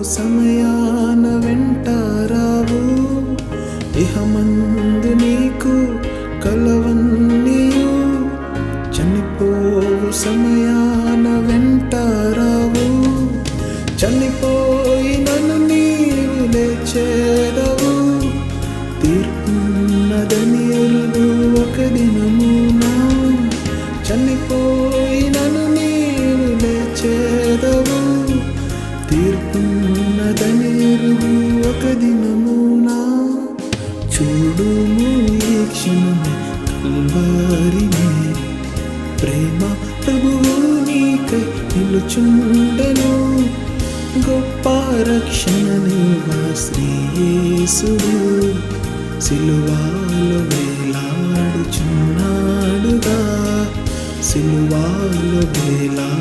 సమయాన వెంటారావు ఇహమందు నీకు కలవన్నీయు చనిపోవు సమయాన వెంటారావు చనిపోయినను నీవు లేచేదవు తీర్పున్నదని ఎరుగు ఒక దినమునా చనిపోయినను నీవు లేచేదవు తీర్పున్నదని ఎరుగు ఒక దినమునా చూడుము ఈ క్షణమే కల్వారిని ప్రేమ ప్రభువు నీకై నిలుచుండెను గొప్ప రక్షణనివ్వ శ్రీ యేసుడు సిలువలో వేలాడుచున్నాడుగా సిలువలో వేలాడుచున్నాడుగా.